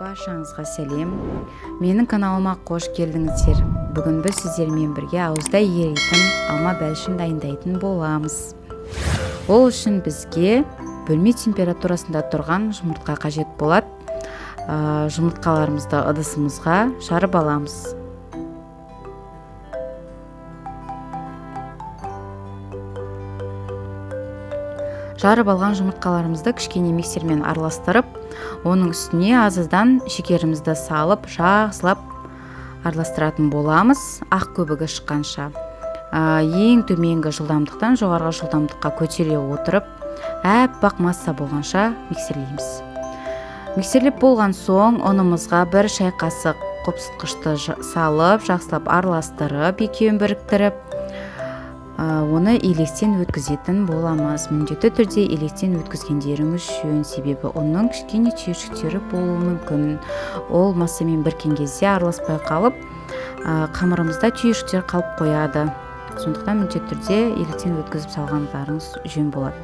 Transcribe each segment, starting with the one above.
Баршаңызға сәлем. Менің каналыма қош келдіңіздер. Бүгін біз сіздермен бірге ауызда еритін алма бәлішін дайындайтын боламыз. Ол үшін бізге бөлме температурасында тұрған жұмыртқа қажет болады. Жұмыртқаларымызды ыдысымызға жарып аламыз. Жарып алған жұмыртқаларымызды кішкене миксермен араластырып, оның үстіне аздан шекерімізді салып, жақсылап араластыратын боламыз, ақ көбігі шыққанша. Ең төменгі жылдамдықтан жоғарғы жылдамдыққа көтере отырып, әппақ масса болғанша миксерлейміз. Миксерлеп болған соң, ұнымызға 1 шай қасық қопсытқышты салып, жақсылап араластырып, екеуін біріктіріп, оны електен өткізетін боламыз. Міндетті түрде електен өткізгендеріңіз жөн, себебі оның кішкене түйіршіктері болуы мүмкін. Ол массамен біріккен кезде араласпай қалып, қамырымызда түйіршіктер қалып қояды. Сондықтан міндетті түрде електен өткізіп салғандарыңыз жөн болады.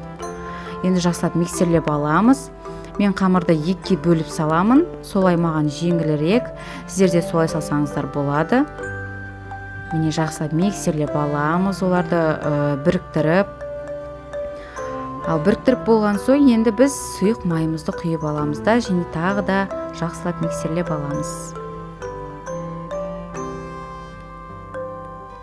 Енді жақсылап миксерлеп аламыз. Мен қамырды 2-ге бөліп саламын. Солай маған жеңілірек. Сіздер де солай салсаңыздар болады. Міне жақсылап миксерлеп аламыз, оларды біріктіріп. Ал біріктіріп болған соң, енді біз сұйық майымызды құйып аламыз да, және тағы да жақсылап миксерлеп аламыз.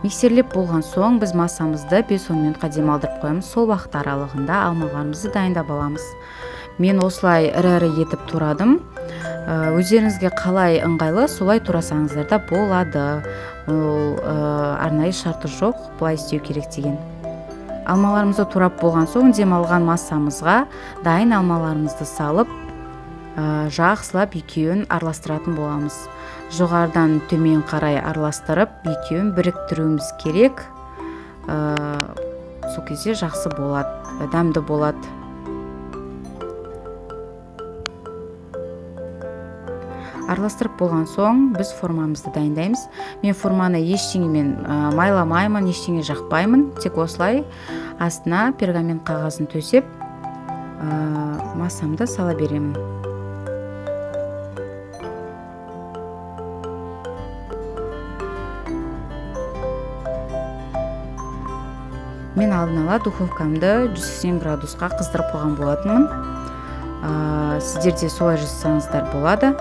Миксерлеп болған соң, біз массамызды 5-10 минутқа демалдырып қоямыз. Сол уақыт аралығында алмаларымызды дайындап аламыз. Мен осылай ірі етіп турадым. Өздеріңізге қалай ыңғайлы, солай турасаңыздар да болады. Ол арнайы шарты жоқ, бұлай істеу керек деген. Алмаларымызды турап болған соң, демалған массамызға дайын алмаларымызды салып, жақсылап екеуін араластыратын боламыз. Жоғарыдан төмен қарай араластырып, екеуін біріктіруіміз керек. Сол кезде жақсы болады, дәмді болады. Араластырып болған соң, біз формамызды дайындаймыз. Мен форманы ештеңемен майламаймын, ештеңе жақпаймын. Тек осылай астына пергамент қағазын төсеп, массамды сала беремін. Мен алдын ала духовкамды 180 градусқа қыздырып қойған болатынмын. Сіздер де солай жасасаңыздар болады.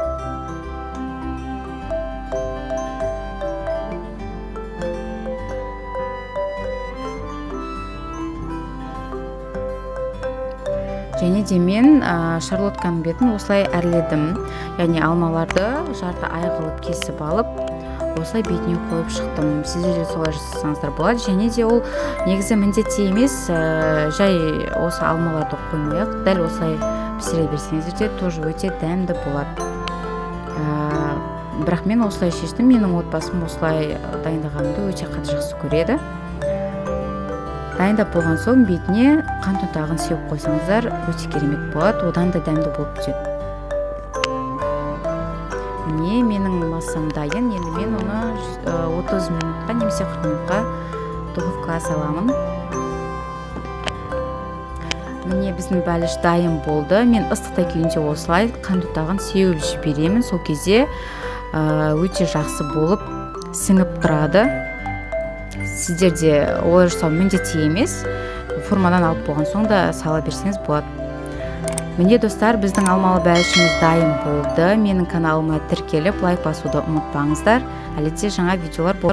Және де мен шарлотканың бетін осылай әрледім. Яғни алмаларды жарты ай қылып кесіп алып, осылай бетіне қойып шықтым. Сіздер де солай жасасаңыздар болады. Және де ол негізі міндетті емес, жай осы алмаларды қоймай-ақ, дәл осылай пісіре берсеңіздер де тоже өте дәмді болады. Бірақ мен осылай шештім. Менің отбасым осылай дайындағанымды өте қатты жақсы көреді. Дайындап болған соң бетіне қант ұнтағын сеуіп қойсаңыздар өте керемет болады, одан да дәмді болып түседі. Міне менің массам дайын, енді мен оны 30 минутқа немесе 40 минутқа духовкаға саламын. Міне біздің бәліш дайын болды. Мен ыстықта күйінде осылай қант ұнтағын сеуіп жіберемін. Сол кезде өте жақсы болып сіңіп тұрады. Сіздер де олай жасау міндетті емес, формадан алып болған соң да сала берсеңіз болады. Міне достар, біздің алмалы бәлішіміз дайын болды. Менің каналыма тіркеліп, лайк басуды ұмытпаңыздар. Әлі де жаңа видеолар болады.